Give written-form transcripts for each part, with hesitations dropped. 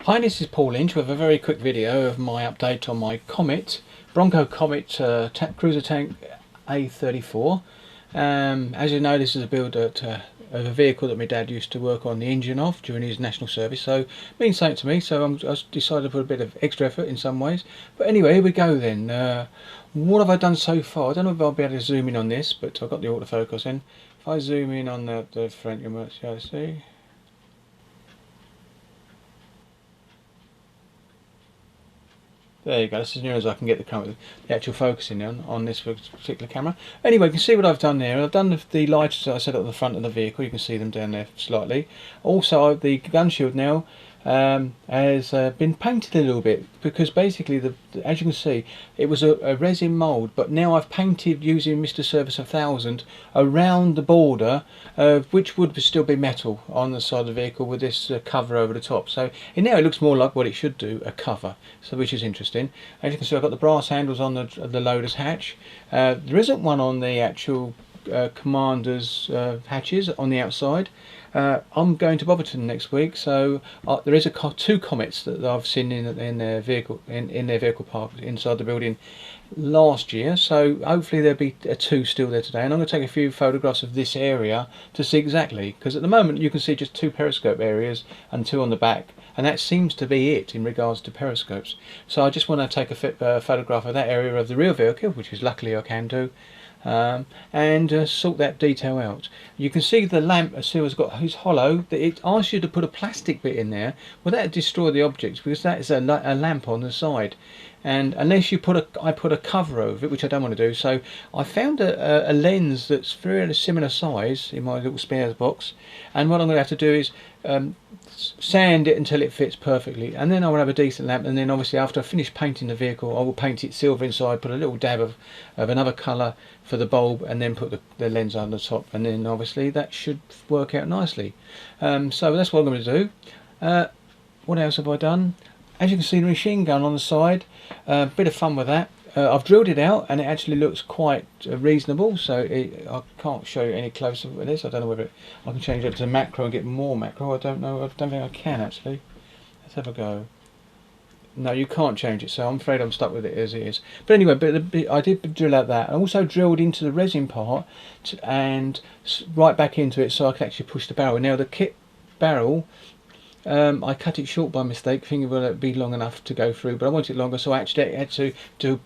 Hi, this is Paul Lynch with a very quick video of my update on my Comet, Bronco Comet cruiser tank A34. As you know, this is a build of a vehicle that my dad used to work on the engine of during his national service, so it means something to me, so I decided to put a bit of extra effort in some ways. But anyway, here we go then. What have I done so far? I don't know if I'll be able to zoom in on this, but I've got the autofocus in. If I zoom in on the front, you might be able to see. There you go, that's as near as I can get the actual focusing on this particular camera. Anyway, you can see what I've done there. I've done the lights that I set up at the front of the vehicle. You can see them down there slightly. Also, the gun shield now has been painted a little bit, because basically, as you can see, it was a resin mould, but now I've painted using Mr. Service 1000 around the border, which would still be metal on the side of the vehicle with this cover over the top. So now it looks more like what it should do, a cover, so which is interesting. As you can see, I've got the brass handles on the loader's hatch. There isn't one on the actual commander's hatches on the outside. I'm going to Bobberton next week, so there is two Comets that I've seen in their vehicle park inside the building last year. So hopefully there'll be two still there today, and I'm going to take a few photographs of this area to see exactly, because at the moment you can see just two periscope areas and two on the back, and that seems to be it in regards to periscopes. So I just want to take a photograph of that area of the rear vehicle, which is luckily I can do. And sort that detail out. You can see the lamp as soon as it's hollow. It asks you to put a plastic bit in there. Well, that destroy the objects, because that is a lamp on the side, and unless you I put a cover over it, which I don't want to do. So I found a lens that's very similar size in my little spares box, and what I'm going to have to do is sand it until it fits perfectly, and then I will have a decent lamp. And then obviously after I finish painting the vehicle, I will paint it silver inside, put a little dab of another colour for the bulb, and then put the lens on the top, and then obviously that should work out nicely. So that's what I'm going to do. What else have I done? As you can see, the machine gun on the side, bit of fun with that. I've drilled it out, and it actually looks quite reasonable, so I can't show you any closer with this. I don't know whether I can change it to macro and get more macro. I don't know. I don't think I can actually. Let's have a go. No, you can't change it, so I'm afraid I'm stuck with it as it is. But anyway, I did drill out that. I also drilled into the resin part and right back into it, so I could actually push the barrel. Now the kit barrel, I cut it short by mistake, thinking will it be long enough to go through, but I wanted it longer, so I actually had to do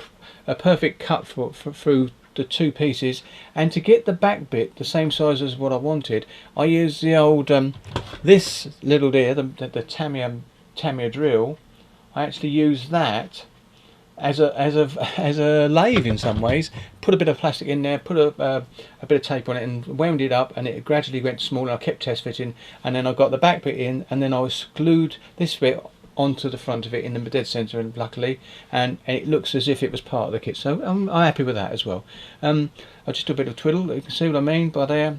a perfect cut through the two pieces. And to get the back bit the same size as what I wanted, I used the old this little deer, the Tamiya drill. I actually used that as a lathe in some ways. Put a bit of plastic in there, put a bit of tape on it, and wound it up, and it gradually went smaller. I kept test fitting, and then I got the back bit in, and then I glued this bit onto the front of it in the dead centre, and luckily, and it looks as if it was part of the kit. So I'm happy with that as well. I just do a bit of twiddle. You can see what I mean by there.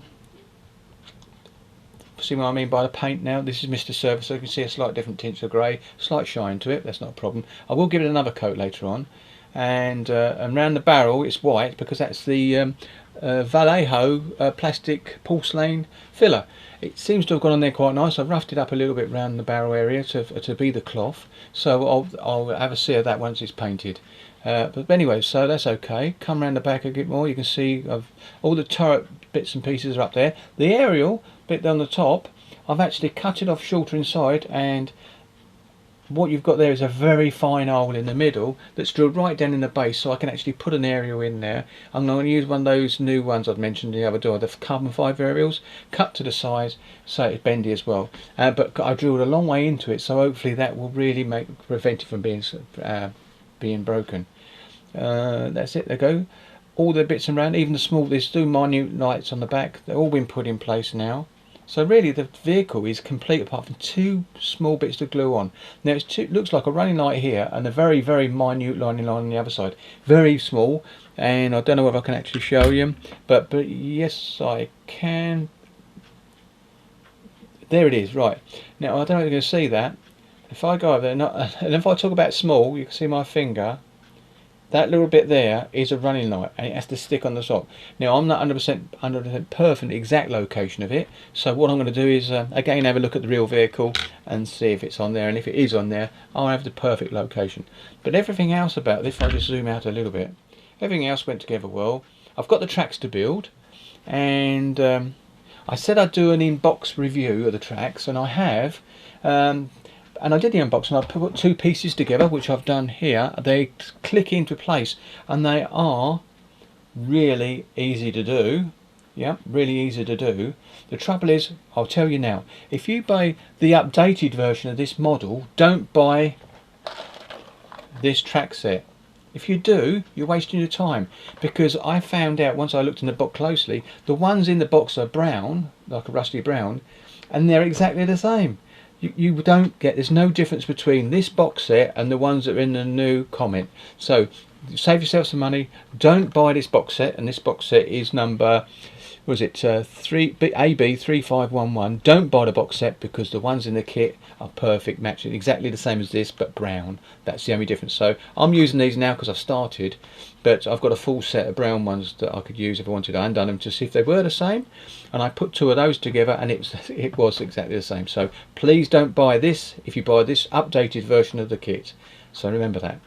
See what I mean by the paint now. This is Mr. Service, so you can see a slight different tint of grey, slight shine to it. That's not a problem. I will give it another coat later on, and around the barrel it's white, because that's the Vallejo plastic porcelain filler. It seems to have gone on there quite nice. I've roughed it up a little bit around the barrel area to be the cloth, so I'll have a see of that once it's painted. But anyway, so that's okay. Come around the back a bit more. You can see all the turret bits and pieces are up there. The aerial bit on the top, I've actually cut it off shorter inside, and what you've got there is a very fine hole in the middle that's drilled right down in the base, so I can actually put an aerial in there. I'm going to use one of those new ones I've mentioned the other day, the carbon fibre aerials, cut to the size so it's bendy as well. But I drilled a long way into it, so hopefully that will really prevent it from being broken. That's it. There go. All the bits around, even there's two minute lights on the back. They've all been put in place now. So really the vehicle is complete apart from two small bits to glue on. Now it looks like a running light here and a very, very minute lining line on the other side. Very small, and I don't know if I can actually show you, but yes I can. There it is, right. Now I don't know if you can see that. If I go over there, and if I talk about small, you can see my finger. That little bit there is a running light, and it has to stick on the top. Now I'm not 100% perfect exact location of it, so what I'm going to do is again have a look at the real vehicle and see if it's on there, and if it is on there, I'll have the perfect location. But everything else about this, if I just zoom out a little bit, everything else went together well. I've got the tracks to build, and I said I'd do an in-box review of the tracks, and I have. And I did the unboxing. I put two pieces together, which I've done here. They click into place, and they are really easy to do. Yeah, really easy to do. The trouble is, I'll tell you now, if you buy the updated version of this model, don't buy this track set. If you do, you're wasting your time, because I found out once I looked in the box closely, the ones in the box are brown, like a rusty brown, and they're exactly the same. You don't get, there's no difference between this box set and the ones that are in the new Comet. So save yourself some money. Don't buy this box set, and this box set is number, was it AB3511. Don't buy the box set, because the ones in the kit are perfect matching, exactly the same as this but brown. That's the only difference. So I'm using these now because I've started, but I've got a full set of brown ones that I could use if I wanted. I hadn't done them to see if they were the same, and I put two of those together, and it was exactly the same. So please don't buy this if you buy this updated version of the kit. So remember that.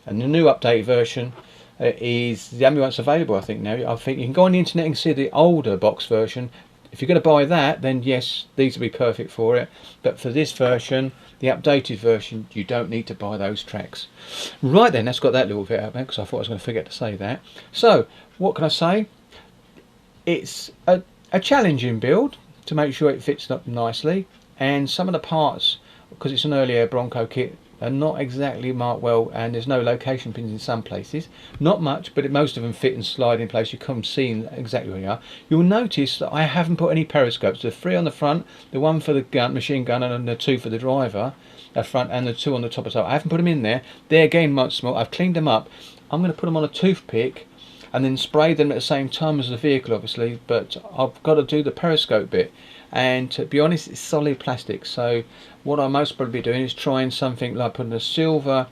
And the new updated version is the only one that's available, I think, now. I think you can go on the internet and see the older box version. If you're going to buy that, then yes, these will be perfect for it. But for this version, the updated version, you don't need to buy those tracks. Right then, that's got that little bit out there, because I thought I was going to forget to say that. So, what can I say? It's a challenging build to make sure it fits up nicely. And some of the parts, because it's an earlier Bronco kit, are not exactly marked well, and there's no location pins in some places. Not much, but most of them fit and slide in place. You come seeing exactly where you are. You'll notice that I haven't put any periscopes. The three on the front, the one for the gun, machine gun, and the two for the driver, the front, and the two on the top as well. I haven't put them in there. They're again much small. I've cleaned them up. I'm going to put them on a toothpick and then spray them at the same time as the vehicle, obviously, but I've got to do the periscope bit. And to be honest, it's solid plastic, so what I most probably be doing is trying something like putting a silver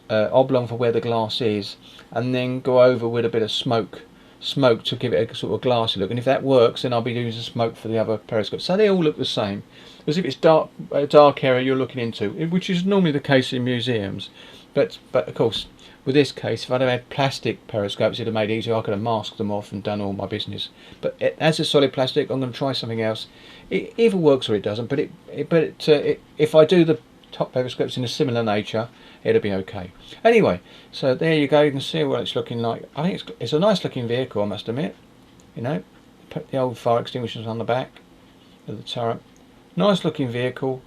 oblong for where the glass is, and then go over with a bit of smoke to give it a sort of glassy look. And if that works, then I'll be using smoke for the other periscope, so they all look the same, as if it's a dark area you're looking into, which is normally the case in museums. But of course, with this case, if I'd have had plastic periscopes, it'd have made it easier. I could have masked them off and done all my business. But as a solid plastic, I'm going to try something else. It either works or it doesn't. But if I do the top periscopes in a similar nature, it'll be okay. Anyway, so there you go. You can see what it's looking like. I think it's a nice looking vehicle, I must admit. You know, put the old fire extinguishers on the back of the turret. Nice looking vehicle.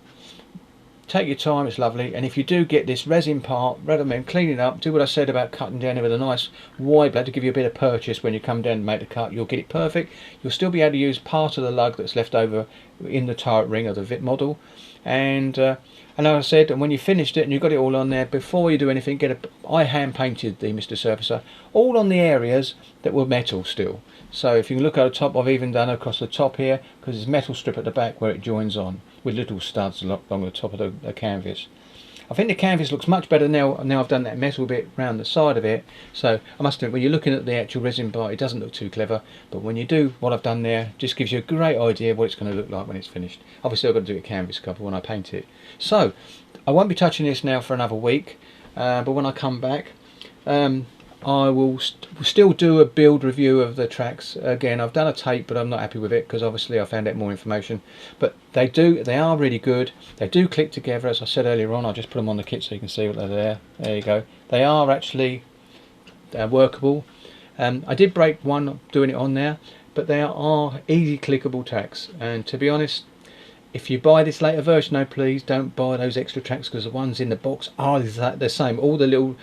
Take your time, it's lovely. And if you do get this resin part, recommend cleaning it up. Do what I said about cutting down it with a nice wide blade to give you a bit of purchase when you come down and make the cut. You'll get it perfect. You'll still be able to use part of the lug that's left over in the turret ring of the VIP model. And like I said, and when you finished it and you've got it all on there, before you do anything, I hand painted the Mr. Surfacer all on the areas that were metal still. So if you look at the top, I've even done across the top here, because there's metal strip at the back where it joins on, with little studs along the top of the canvas. I think the canvas looks much better now I've done that metal bit round the side of it. So I must admit, when you're looking at the actual resin part, it doesn't look too clever, but when you do what I've done there, it just gives you a great idea of what it's going to look like when it's finished. Obviously I've got to do a canvas cover when I paint it. So I won't be touching this now for another week, but when I come back, I will still do a build review of the tracks. Again, I've done a tape, but I'm not happy with it, because obviously I found out more information. But they are really good. They do click together, as I said earlier on. I'll just put them on the kit so you can see what they're there. There you go. They are actually workable. I did break one doing it on there, but they are easy clickable tracks. And to be honest, if you buy this later version, though, please don't buy those extra tracks, because the ones in the box are the same. All the little,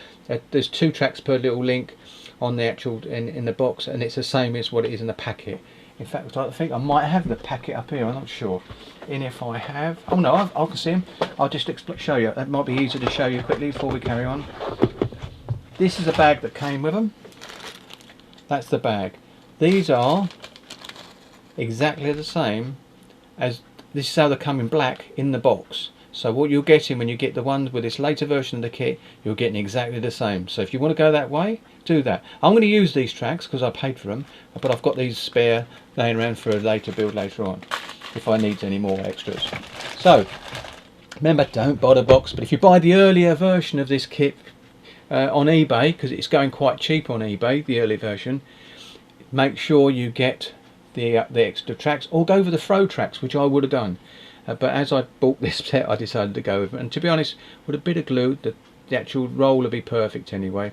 there's 2 tracks per little link on the actual in the box, and it's the same as what it is in the packet. In fact, I think I might have the packet up here. I'm not sure. And if I have, oh no, I can see them. I'll just show you. That might be easier to show you quickly before we carry on. This is the bag that came with them. That's the bag. These are exactly the same as. This is how they come in black in the box. So what you're getting when you get the ones with this later version of the kit, you're getting exactly the same. So if you want to go that way, do that. I'm going to use these tracks because I paid for them, but I've got these spare laying around for a later build later on, if I need any more extras. So Remember, don't buy the box, but if you buy the earlier version of this kit on eBay, because it's going quite cheap on eBay, the early version, make sure you get the extra tracks, or go for the throw tracks, which I would have done. But as I bought this set, I decided to go with it. And to be honest, with a bit of glue, the actual roll will be perfect anyway.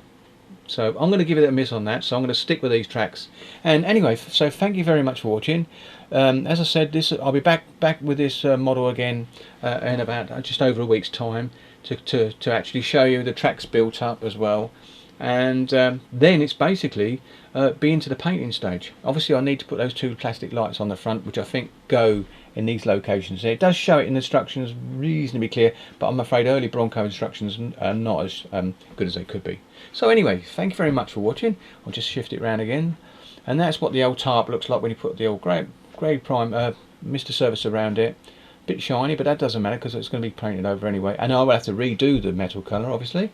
So I'm going to give it a miss on that, so I'm going to stick with these tracks. And anyway, so thank you very much for watching. As I said, I'll be back with this model again in about just over a week's time to actually show you the tracks built up as well. And then it's basically be into the painting stage. Obviously I need to put those two plastic lights on the front, which I think go in these locations. It does show it in the instructions reasonably clear, but I'm afraid early Bronco instructions are not as good as they could be. So anyway, thank you very much for watching. I'll just shift it around again, and that's what the old tarp looks like when you put the old grey prime Mr. Service around it. Bit shiny, but that doesn't matter because it's going to be painted over anyway, and I will have to redo the metal colour obviously.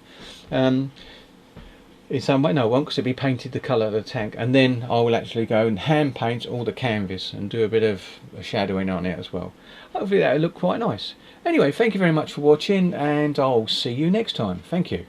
In some way, no I won't, because it'll be painted the colour of the tank, and then I will actually go and hand paint all the canvas and do a bit of shadowing on it as well. Hopefully that'll look quite nice. Anyway, thank you very much for watching, and I'll see you next time. Thank you.